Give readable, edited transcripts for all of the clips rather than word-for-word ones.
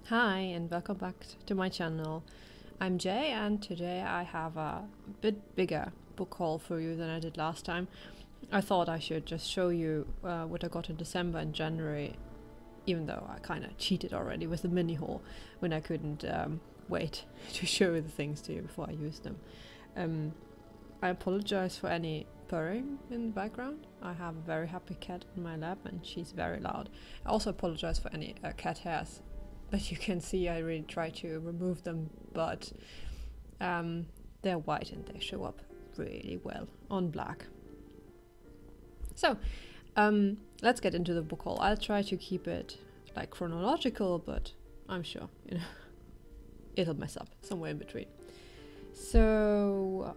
Hi and welcome back to my channel. I'm Jay and today I have a bit bigger book haul for you than I did last time. I thought I should just show you what I got in December and January, even though I kind of cheated already with the mini haul when I couldn't wait to show the things to you before I used them. I apologize for any purring in the background. I have a very happy cat in my lap and she's very loud. I also apologize for any cat hairs. As you can see, I really try to remove them, but they're white and they show up really well on black. So, let's get into the book haul. I'll try to keep it like chronological, but I'm sure, you know, it'll mess up somewhere in between. So,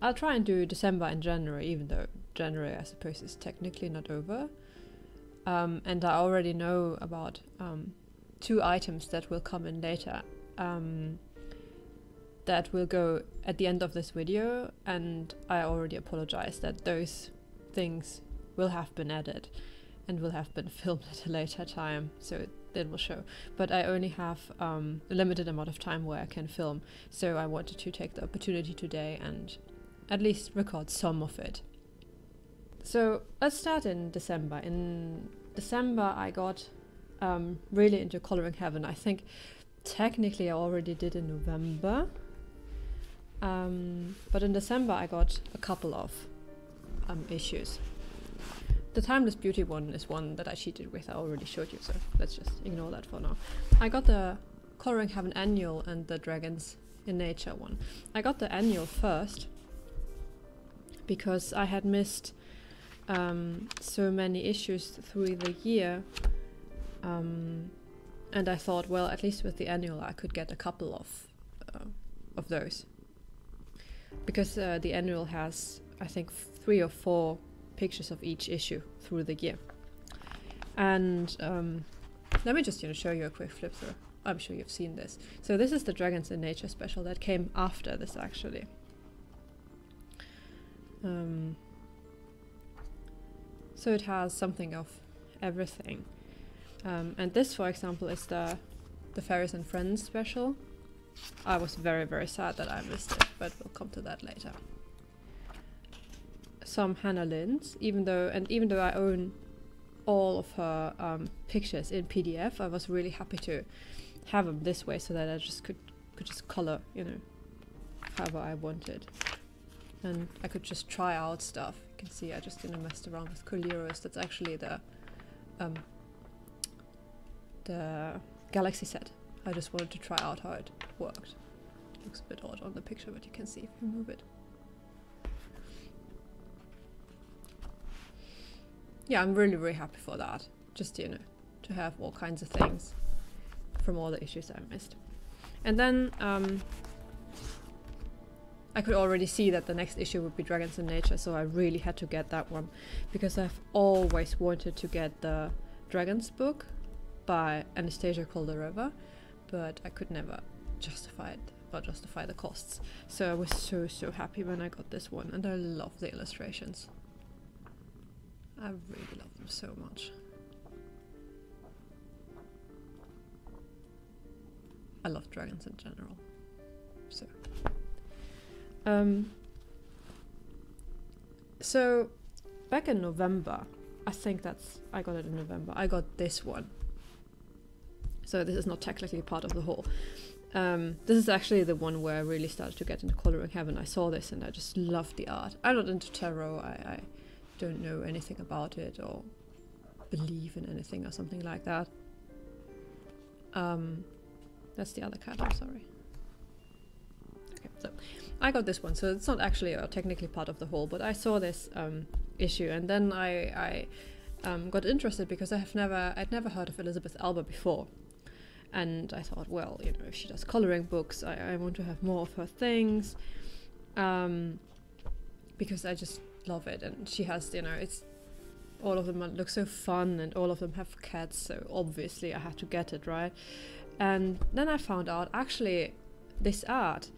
I'll try and do December and January, even though January, I suppose, is technically not over. And I already know about two items that will come in later that will go at the end of this video, and I already apologize that those things will have been added and will have been filmed at a later time, so it will show. But I only have a limited amount of time where I can film, so I wanted to take the opportunity today and at least record some of it. So let's start in December. In December I got really into Coloring Heaven. I think technically I already did in November, but in December I got a couple of issues. The Timeless Beauty one is one that I cheated with. I already showed you, so let's just ignore that for now. I got the Coloring Heaven Annual and the Dragons in Nature one. I got the annual first because I had missed so many issues through the year. And I thought, well, at least with the annual I could get a couple of those. Because the annual has, I think, 3 or 4 pictures of each issue through the year. And let me just show you a quick flip through. I'm sure you've seen this. So this is the Dragons in Nature special that came after this, actually. So it has something of everything. And this, for example, is the Fairies and Friends special. I was very, very sad that I missed it, but we'll come to that later. Some Hannah Lynn's, even though I own all of her pictures in PDF, I was really happy to have them this way so that I just could just color, however I wanted. And I could just try out stuff. You can see I just messed around with Coleros. That's actually the Galaxy set. I just wanted to try out how it worked. Looks a bit odd on the picture, but you can see if you move it. Yeah, I'm really, really happy for that. Just, to have all kinds of things from all the issues I missed. And then I could already see that the next issue would be Dragons in Nature, so I really had to get that one because I've always wanted to get the Dragons book by Anastasia Calderova, but I could never justify the costs. So I was so happy when I got this one, and I love the illustrations. I really love them so much. I love dragons in general. So back in November, I got it in November, I got this one. So this is not technically part of the haul. This is actually the one where I really started to get into Coloring Heaven. I saw this and I just loved the art. I'm not into tarot. I don't know anything about it or believe in anything or something like that. That's the other card, I'm sorry. Okay, so I got this one. So it's not actually technically part of the haul, but I saw this issue and then I got interested because I'd never heard of Elizabeth Alba before. And I thought, well, if she does coloring books, I want to have more of her things, because I just love it. And she has, it's all of them look so fun, and all of them have cats, so obviously I had to get it, right? And then I found out, actually, this art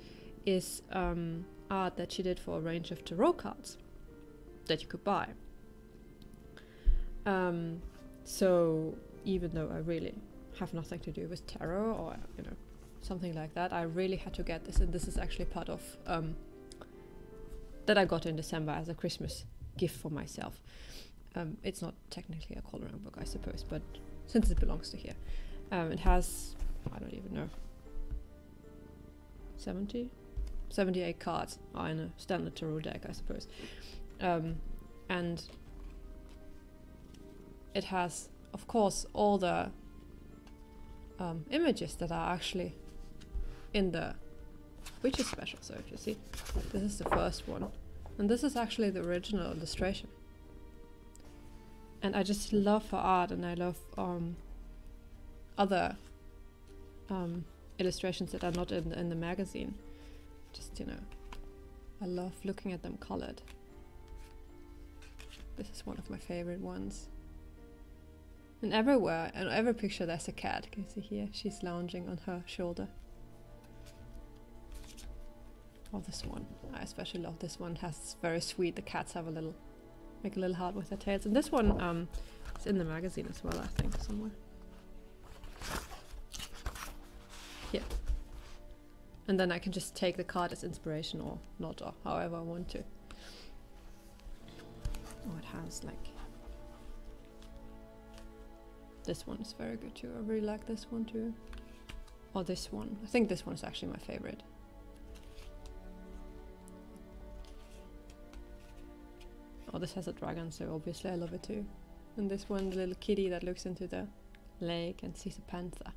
is art that she did for a range of tarot cards that you could buy. So even though I really have nothing to do with tarot or, you know, something like that. I really had to get this, and this is actually part of that I got in December as a Christmas gift for myself. It's not technically a coloring book, I suppose, but since it belongs to here, it has, I don't even know, 78 cards are in a standard tarot deck, I suppose. And it has, of course, all the images that are actually in the Witches special. So if you see, this is the first one, and this is actually the original illustration. And I just love her art, and I love other illustrations that are not in the magazine. Just, you know, I love looking at them colored. This is one of my favorite ones. And everywhere, in every picture, there's a cat. Can you see here? She's lounging on her shoulder. Oh, this one. I especially love this one. It has very sweet. The cats have make a little heart with their tails. And this one is in the magazine as well, I think, somewhere. Here. And then I can just take the card as inspiration or not, or however I want to. Oh, it has like... This one is very good too. I really like this one too. Or this one. I think this one is actually my favorite. Oh, this has a dragon, so obviously I love it too. And this one, the little kitty that looks into the lake and sees a panther.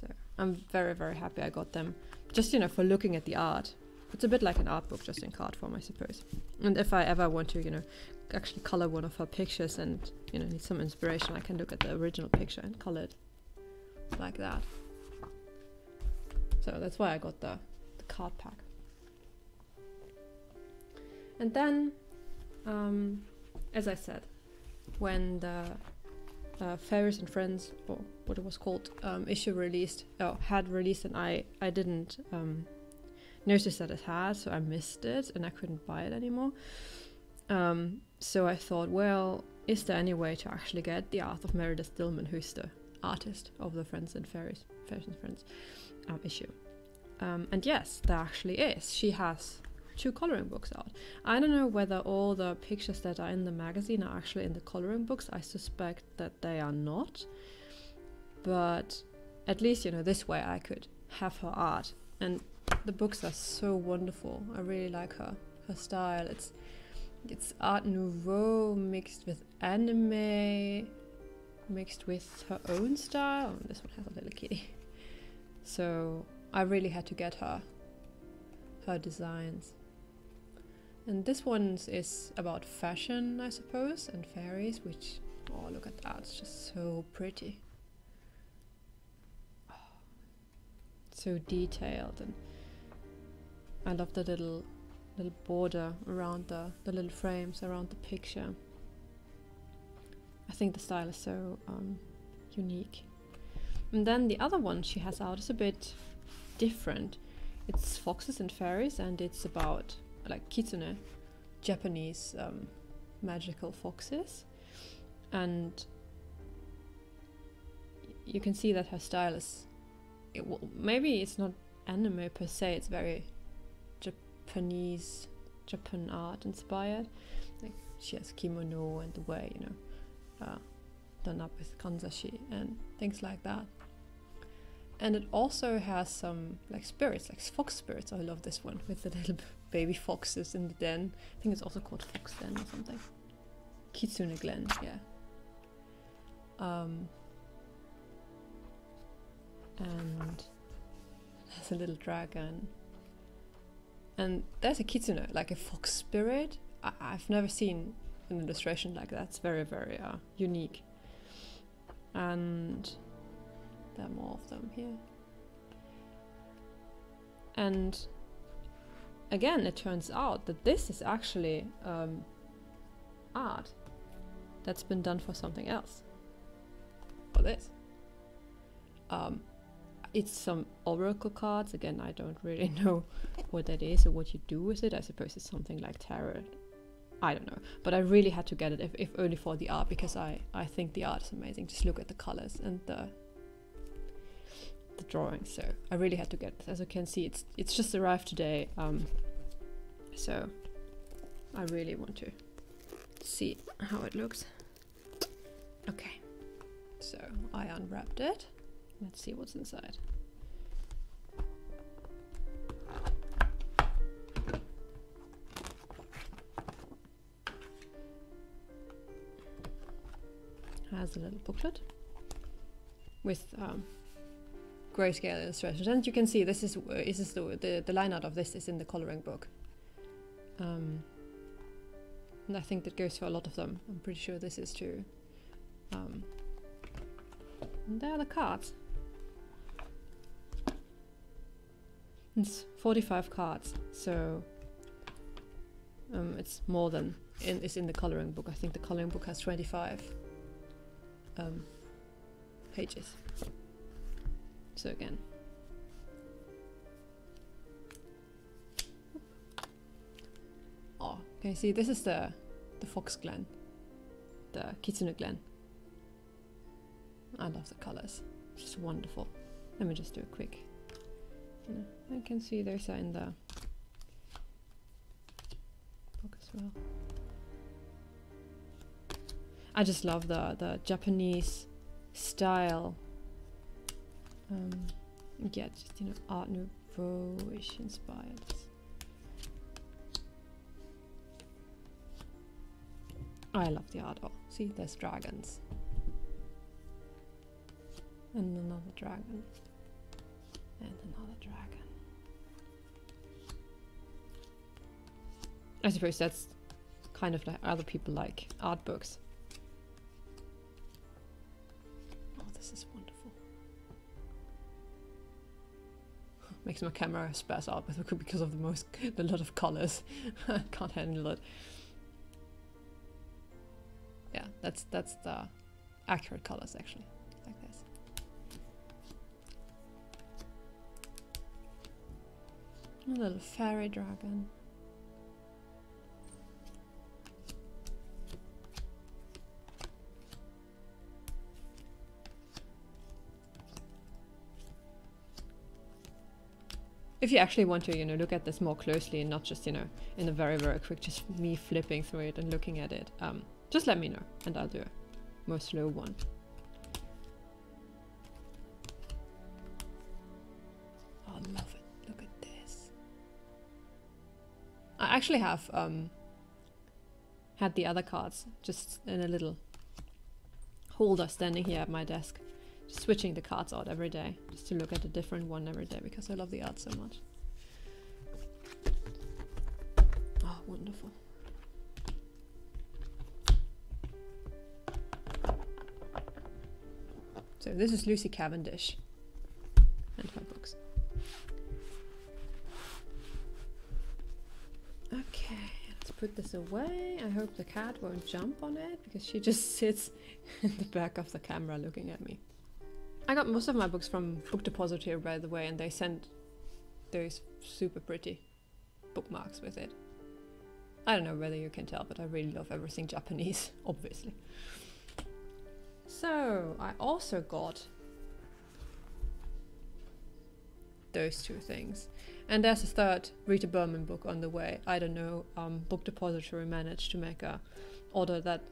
So I'm very, very happy I got them. Just, you know, for looking at the art. It's a bit like an art book, just in card form, I suppose. And if I ever want to, you know, actually color one of her pictures and, you know, need some inspiration, I can look at the original picture and color it like that. So that's why I got the card pack. And then, as I said, when the Fairies and Friends, or what it was called, issue had released, and I didn't noticed that it had, so I missed it and I couldn't buy it anymore. So I thought, well, is there any way to actually get the art of Meredith Dillman, who's the artist of the Fairies and Friends issue? And yes, there actually is. She has 2 coloring books out. I don't know whether all the pictures that are in the magazine are actually in the coloring books. I suspect that they are not. But at least, you know, this way I could have her art. And the books are so wonderful. I really like her style. It's Art Nouveau mixed with anime, mixed with her own style. Oh, this one has a little kitty. So I really had to get her designs. And this one is about fashion, I suppose, and fairies, which, oh, look at that, it's just so pretty. Oh, so detailed, and I love the little border around the little frames around the picture. I think the style is so unique. And then the other one she has out is a bit different. It's Foxes and Fairies, and it's about like kitsune, Japanese magical foxes. And you can see that her style is, maybe it's not anime per se, it's very Japan art inspired. Like she has kimono and the way, you know, done up with kanzashi and things like that. And it also has some like spirits, like fox spirits. I love this one with the little baby foxes in the den. I think it's also called Fox Den or something. Kitsune Glen, yeah. And there's a little dragon. And there's a kitsune, like a fox spirit. I've never seen an illustration like that. It's very, very unique. And there are more of them here. And again, it turns out that this is actually art that's been done for something else. For this. It's some oracle cards. Again, I don't really know what that is or what you do with it. I suppose it's something like tarot. I don't know. But I really had to get it, if only for the art, because I think the art is amazing. Just look at the colors and the the drawing, so I really had to get this. As you can see, it's just arrived today, so I really want to see how it looks. Okay, so I unwrapped it. Let's see what's inside. Has a little booklet with grayscale illustrations, and you can see this is the line art of this is in the coloring book, and I think that goes for a lot of them. I'm pretty sure this is too. And there are the cards. It's 45 cards, so it's more than is in the coloring book. I think the coloring book has 25 pages. So again, oh, can you see? This is the fox glen, the kitsune glen. I love the colors, it's just wonderful. Let me just do a quick. I can see those are in the book as well. I just love the Japanese style. Yeah, just, you know, Art Nouveau-ish inspired. I love the art. Oh, see, there's dragons. And another dragon. And another dragon. I suppose that's kind of like other people like art books. Oh, this is wonderful. Makes my camera spaz out because of the lot of colors. I can't handle it. Yeah, that's the accurate colors actually, like this. A little fairy dragon. If you actually want to, you know, look at this more closely and not just, you know, in a very, very quick, just me flipping through it and looking at it, just let me know and I'll do a more slow one. Oh, I love it. Look at this. I actually have had the other cards just in a little holder standing here at my desk. Just switching the cards out every day, just to look at a different one every day because I love the art so much. Oh, wonderful. So this is Lucy Cavendish and her books. Okay, let's put this away. I hope the cat won't jump on it because she just sits in the back of the camera looking at me. I got most of my books from Book Depository, by the way, and they sent those super pretty bookmarks with it. I don't know whether you can tell, but I really love everything Japanese, obviously. So, I also got those two things. And there's a third Rita Berman book on the way. I don't know, Book Depository managed to make a order that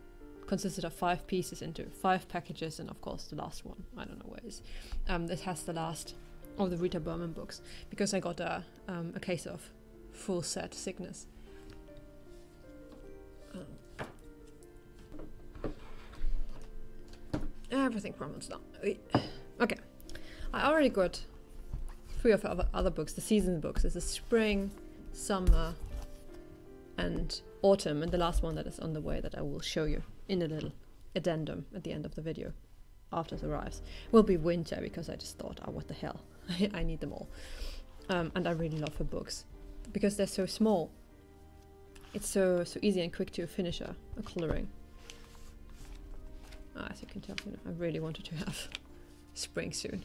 consisted of 5 pieces into 5 packages, and of course the last one, I don't know where it is. This has the last of the Rita Berman books, because I got a case of full set sickness. Everything crumbles down. Okay, I already got 3 of other books, the season books. This is spring, summer, and autumn, and the last one that is on the way that I will show you in a little addendum at the end of the video after it arrives will be winter, because I just thought, oh, what the hell, I need them all. And I really love her books because they're so small. It's so easy and quick to finish a coloring. As you can tell, you know, I really wanted to have spring soon.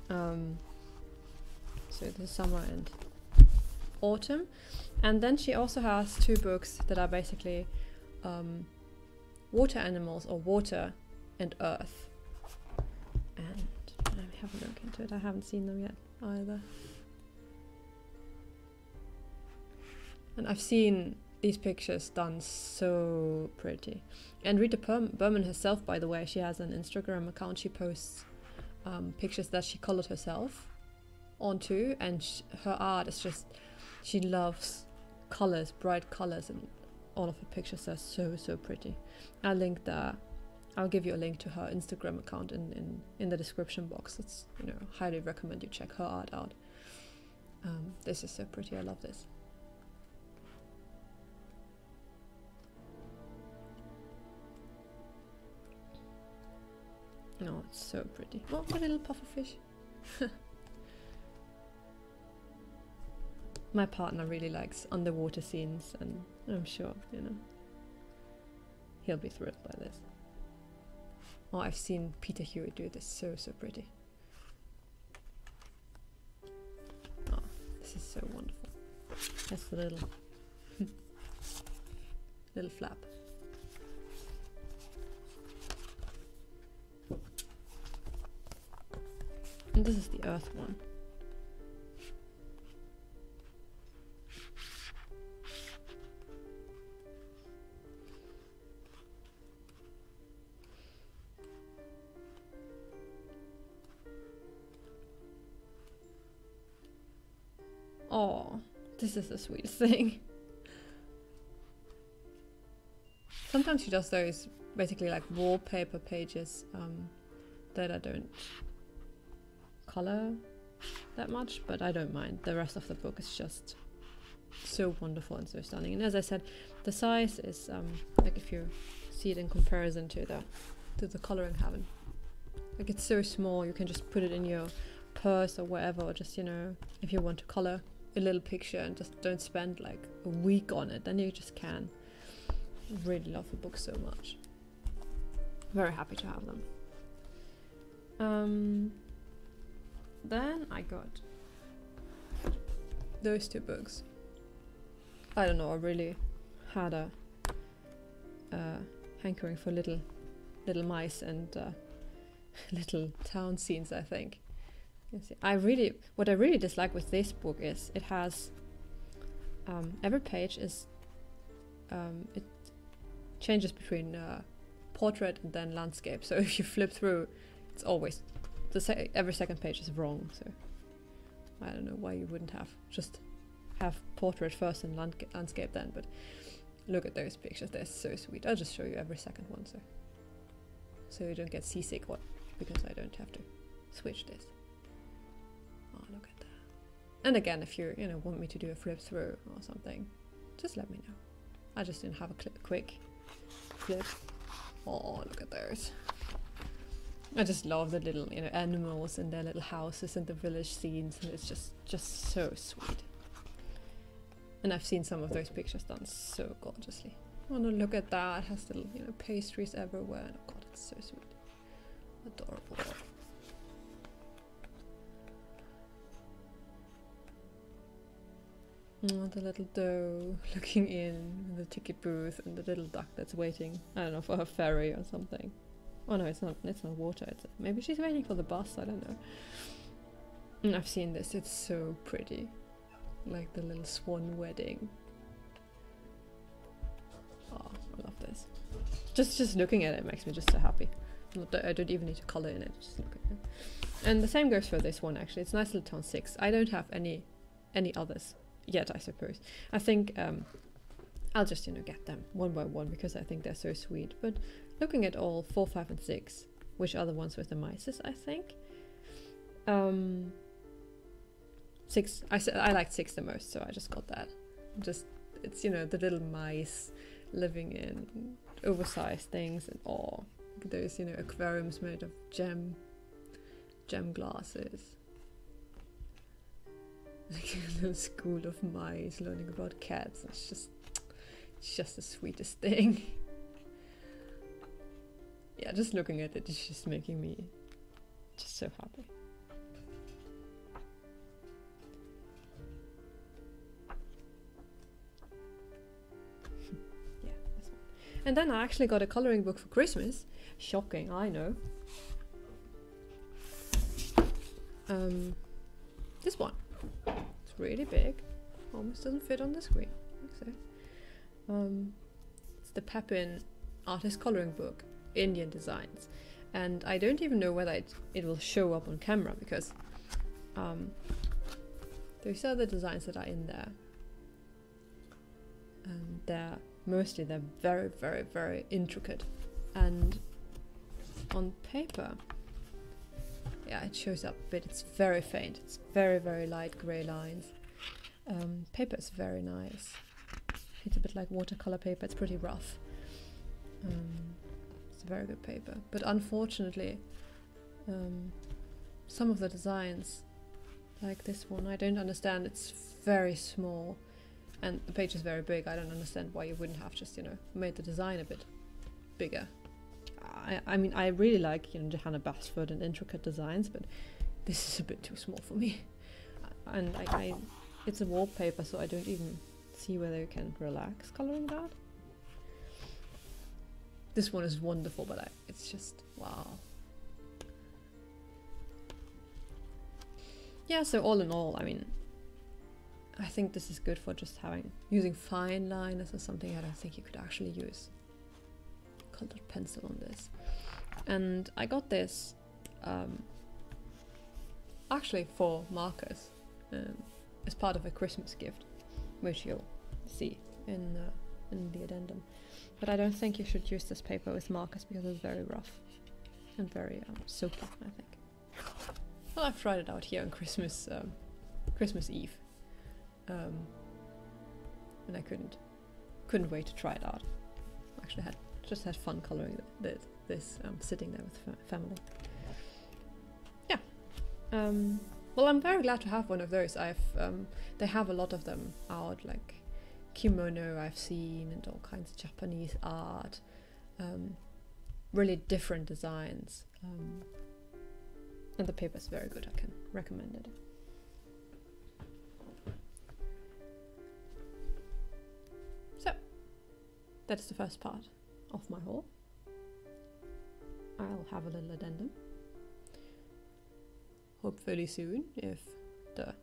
So this is summer and autumn, and then she also has 2 books that are basically water animals, or water and earth. And let me have a look into it. I haven't seen them yet either. And I've seen these pictures done so pretty. And Rita Berman herself, by the way, she has an Instagram account. She posts pictures that she colored herself onto, and her art is just, she loves colors, bright colors, and all of her pictures are so pretty. I'll give you a link to her Instagram account in the description box. It's, you know, highly recommend you check her art out. This is so pretty. I love this. No, it's so pretty. Oh, a little pufferfish. My partner really likes underwater scenes, and I'm sure, you know, he'll be thrilled by this. Oh, I've seen Peter Hewitt do this so pretty. Oh, this is so wonderful. That's the little little flap. And this is the earth one. Oh, this is the sweetest thing. Sometimes she does those basically like wallpaper pages that I don't color that much, but I don't mind. The rest of the book is just so wonderful and so stunning. And as I said, the size is like, if you see it in comparison to the coloring heaven, like it's so small, you can just put it in your purse or wherever, or just, you know, if you want to color a little picture and just don't spend like a week on it, then you just can. I really love the book so much. Very happy to have them. Then I got those two books. I don't know, I really had a hankering for little mice and little town scenes, I think. What I really dislike with this book is it has every page is it changes between portrait and then landscape. So if you flip through, it's always every second page is wrong. So I don't know why you wouldn't just have portrait first and landscape then. But look at those pictures; they're so sweet. I'll just show you every second one, so you don't get seasick, because I don't have to switch this. Oh, look at that. And again, if you want me to do a flip through or something, just let me know. I just didn't have a quick flip. Oh, look at those. I just love the little, animals and their little houses and the village scenes, and it's just so sweet. And I've seen some of those pictures done so gorgeously. Oh no, look at that. It has little, pastries everywhere. And oh god, it's so sweet. Adorable. Oh, the little doe looking in the ticket booth, and the little duck that's waiting, I don't know, for her ferry or something. Oh no, it's not water. Maybe she's waiting for the bus, I don't know. And I've seen this, it's so pretty. Like the little swan wedding. Oh, I love this. Just looking at it makes me just so happy. I don't even need to color in it, just look at it. And the same goes for this one actually. It's Nice Little Town 6. I don't have any others yet, I suppose. I think I'll just get them one by one because I think they're so sweet. But looking at all 4, 5 and 6, which are the ones with the mice, I think 6, I liked 6 the most, so I just got that. It's the little mice living in oversized things, and look at those aquariums made of gem glasses. Like a little school of mice learning about cats. It's just the sweetest thing. Yeah, just looking at it is just making me just so happy. Yeah, this one. And then I actually got a coloring book for Christmas. Shocking, I know. This one. It's really big. Almost doesn't fit on the screen. Like so. It's the Pepin artist coloring book, Indian designs. And I don't even know whether it will show up on camera because these are the designs that are in there. And they're very, very, very intricate. And on paper, yeah, it shows up a bit. It's very faint. It's very, very light grey lines. Paper is very nice. It's a bit like watercolor paper. It's pretty rough. It's a very good paper. But unfortunately, some of the designs, like this one, I don't understand. It's very small. And the page is very big. I don't understand why you wouldn't have just, you know, made the design a bit bigger. I mean, I really like, you know, Johanna Basford and intricate designs, but this is a bit too small for me. And it's a wallpaper, so I don't even see whether you can relax coloring that. This one is wonderful, but it's just, wow. Yeah, so all in all, I mean, I think this is good for just using fine liners or something. I don't think you could actually use colored pencil on this. And I got this actually for markers as part of a Christmas gift, which you'll see in the addendum. But I don't think you should use this paper with markers because it's very rough and very soapy, I think. Well, I've tried it out here on Christmas Eve. And I couldn't wait to try it out. Actually just had fun coloring this sitting there with family. Yeah. Well, I'm very glad to have one of those. They have a lot of them out, like kimono I've seen, and all kinds of Japanese art, really different designs, and the paper is very good. I can recommend it. So that's the first part of my haul. I'll have a little addendum, hopefully soon, if the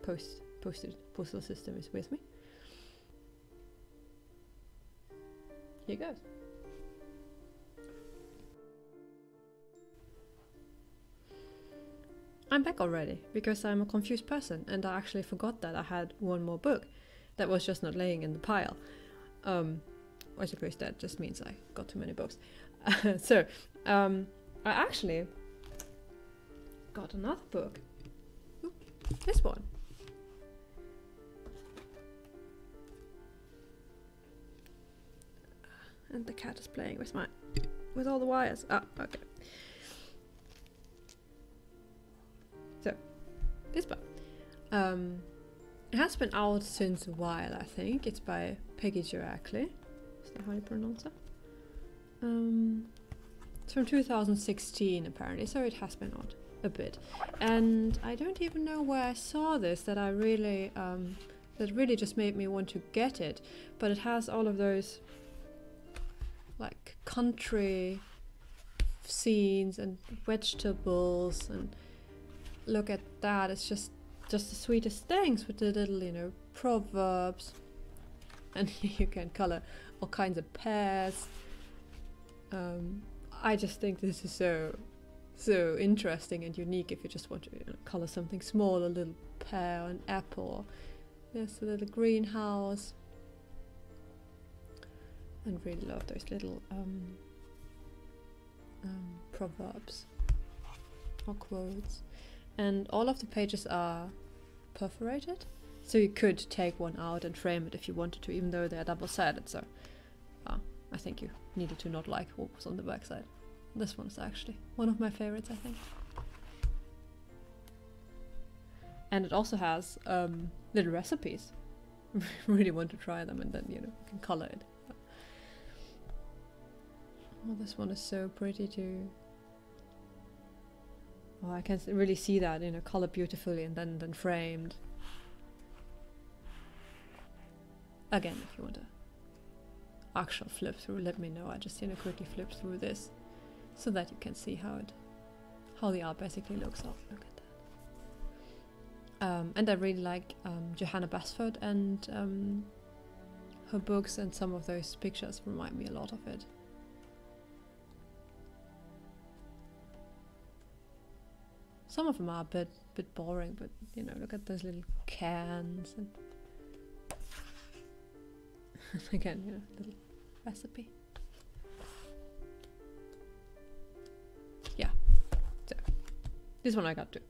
postal system is with me. Here goes. I'm back already because I'm a confused person and I actually forgot that I had one more book that was just not laying in the pile. I suppose that just means I got too many books. So I actually got another book. Ooh, this one. And the cat is playing with all the wires. Ah, okay. So this book. It has been out since a while, I think. It's by Peggy Ackley. Is that how you pronounce it? It's from 2016 apparently, so it has been out a bit. And I don't even know where I saw this that really just made me want to get it. But it has all of those like country scenes and vegetables, and look at that, it's just the sweetest things with the little, you know, proverbs, and you can color all kinds of pears. I just think this is so interesting and unique if you just want to, you know, color something small, a little pear, an apple. There's a little greenhouse. And really love those little proverbs or quotes. And all of the pages are perforated, so you could take one out and frame it if you wanted to, even though they're double-sided. So I think you needed to not like what was on the back side. This one is actually one of my favorites, I think. And it also has little recipes. Really want to try them, and then, you know, you can color it. Oh, this one is so pretty too. Oh, I can really see that, you know, colored beautifully and then framed. Again, if you want to actual flip through, let me know. I just, you know, quickly flip through this so that you can see how the art basically looks. Oh, look at that. And I really like Johanna Basford, and her books, and some of those pictures remind me a lot of it. Some of them are a bit boring, but you know, look at those little cans, and again, you know, little recipe. Yeah, so this one I got to.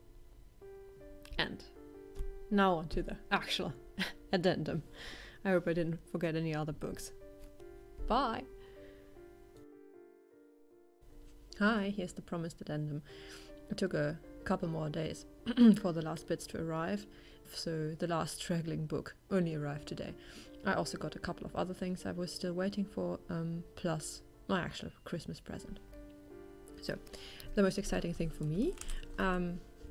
And now on to the actual addendum. I hope I didn't forget any other books. Bye! Hi, here's the promised addendum. It took a couple more days for the last bits to arrive, so the last straggling book only arrived today. I also got a couple of other things I was still waiting for, plus my actual Christmas present. So, the most exciting thing for me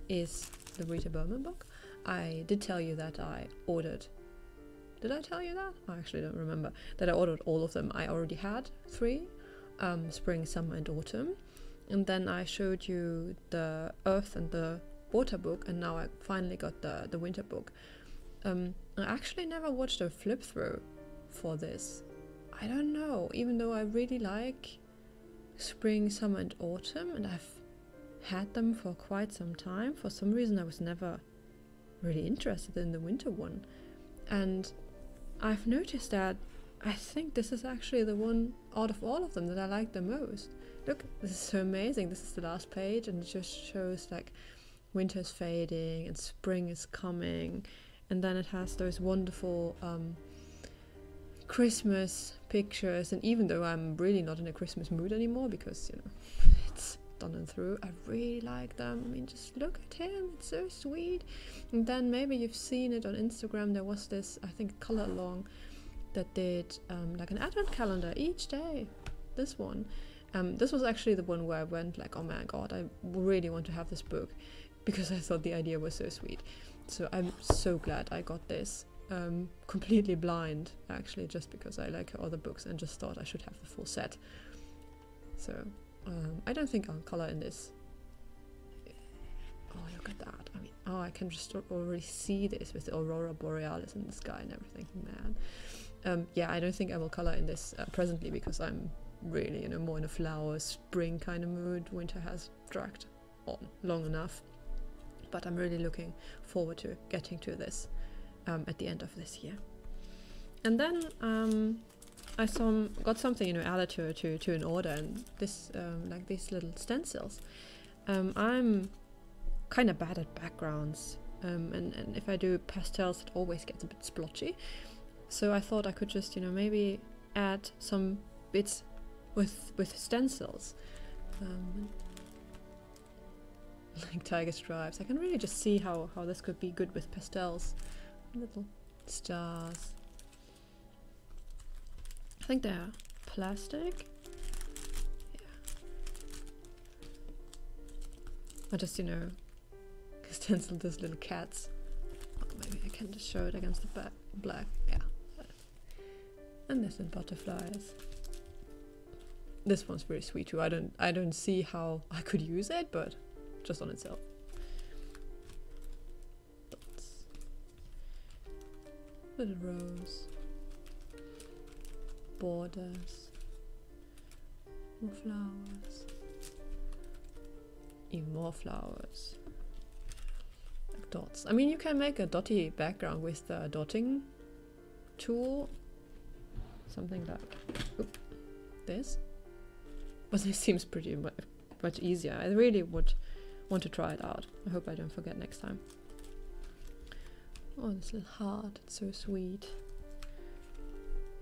is the Rita Berman book. I did tell you that I ordered... Did I tell you that? I actually don't remember. That I ordered all of them. I already had 3, spring, summer and autumn. And then I showed you the Earth and the Water book, and now I finally got the Winter book. I actually never watched a flip through for this. I don't know, even though I really like spring, summer and autumn, and I've had them for quite some time. For some reason I was never really interested in the Winter one. And I've noticed that I think this is actually the one out of all of them that I like the most. Look, this is so amazing. This is the last page, and it just shows like winter's fading and spring is coming, and then it has those wonderful Christmas pictures. And even though I'm really not in a Christmas mood anymore, because you know it's done and through, I really like them. I mean, just look at him, it's so sweet. And then maybe you've seen it on Instagram, there was this, I think, color along that did like an advent calendar each day. This one. This was actually the one where I went like, oh my god, I really want to have this book, because I thought the idea was so sweet. So I'm so glad I got this, completely blind actually, just because I like her other books and just thought I should have the full set. So I don't think I'll color in this. Oh, look at that. I mean, oh, I can just already see this with the Aurora Borealis in the sky and everything, man. Yeah, I don't think I will color in this presently, because I'm really, you know, more in a flower spring kind of mood. Winter has dragged on long enough, but I'm really looking forward to getting to this at the end of this year. And then I got something, you know, added to an order, and this like these little stencils. I'm kind of bad at backgrounds, and if I do pastels, it always gets a bit splotchy. So I thought I could just, you know, maybe add some bits with stencils, like tiger stripes. I can really just see how this could be good with pastels. Little stars. I think they're plastic. Yeah. I just, you know, stenciled these little cats. Oh, maybe I can just show it against the black. Yeah. And there's some butterflies. This one's very sweet too. I don't see how I could use it, but just on itself. Dots. Little rose. Borders. More flowers. Even more flowers. Like dots. I mean, you can make a dotty background with the dotting tool. Something like this. But this seems pretty much easier. I really would want to try it out. I hope I don't forget next time. Oh, this little heart. It's so sweet.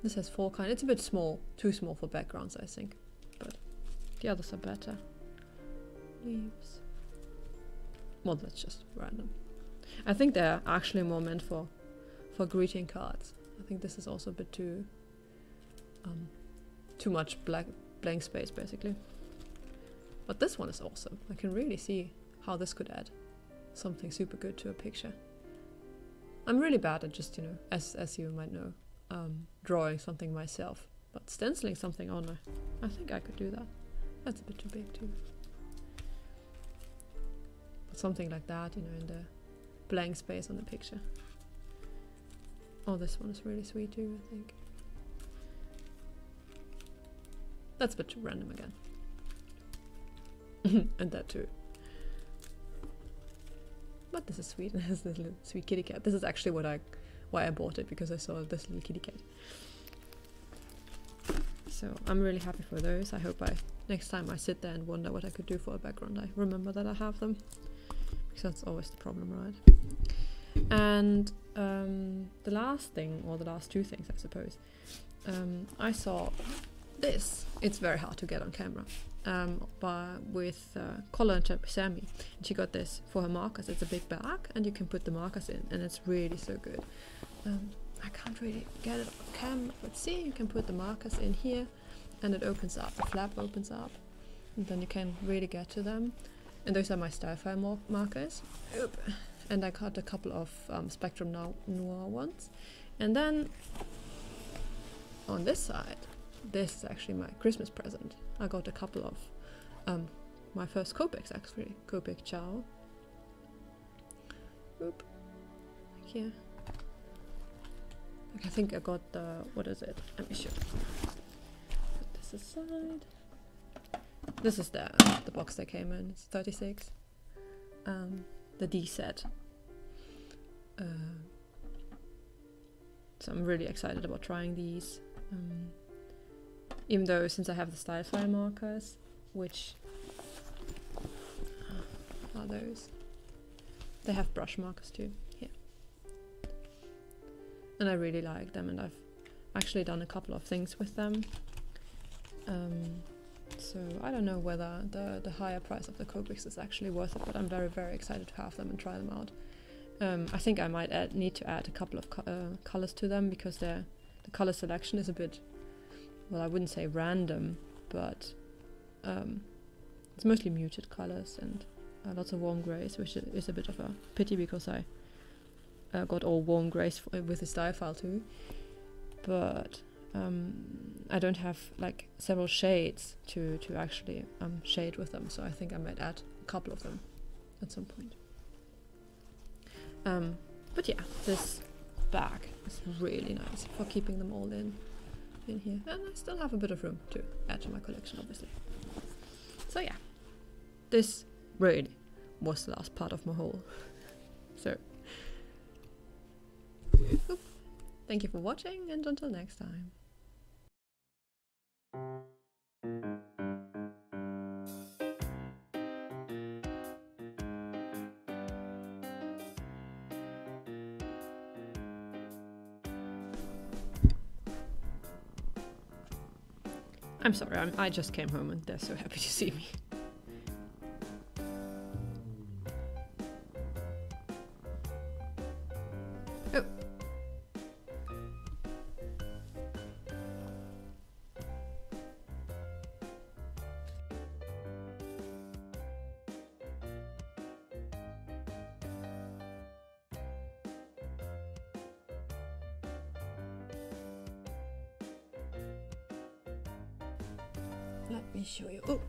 This has 4 kinds. It's a bit small. Too small for backgrounds, I think. But the others are better. Leaves. Well, that's just random. I think they're actually more meant for greeting cards. I think this is also a bit too much blank space, basically. But this one is awesome. I can really see how this could add something super good to a picture. I'm really bad at just, you know, as you might know, drawing something myself. But stenciling something on, I think I could do that. That's a bit too big too. But something like that, you know, in the blank space on the picture. Oh, this one is really sweet too, I think. That's a bit too random again. And that too. But this is sweet. It has this little sweet kitty cat. This is actually why I bought it, because I saw this little kitty cat. So I'm really happy for those. I hope next time I sit there and wonder what I could do for a background, I remember that I have them. Because that's always the problem, right? And the last thing, or the last two things I suppose, I saw this. It's very hard to get on camera. With Collar and Sammy. And she got this for her markers. It's a big bag and you can put the markers in, and it's really so good. I can't really get it on camera, but see, you can put the markers in here and it opens up, the flap opens up, and then you can really get to them. And those are my Stylefire markers. Oop. And I got a couple of Spectrum Noir ones. And then on this side, this is actually my Christmas present. I got a couple of my first Copics actually. Copic Chow. Oop. Here. I think I got the, what is it? Let me show you. Put this aside. This is the box they came in. It's 36. The D set. So I'm really excited about trying these. Even though, since I have the Stylefire markers, which are those? They have brush markers too, here. And I really like them, and I've actually done a couple of things with them. So I don't know whether the higher price of the Copics is actually worth it, but I'm very, very excited to have them and try them out. I think I might need to add a couple of colors to them, because the color selection is a bit, well, I wouldn't say random, but it's mostly muted colors and lots of warm grays, which is a bit of a pity, because I got all warm grays with the style file too. But I don't have like several shades to actually shade with them, so I think I might add a couple of them at some point. But yeah, this bag is really nice for keeping them all in here, and I still have a bit of room to add to my collection, obviously. So yeah, this really was the last part of my haul. So thank you for watching, and until next time. I'm sorry, I just came home and they're so happy to see me. Oh. Let me show you. Oh.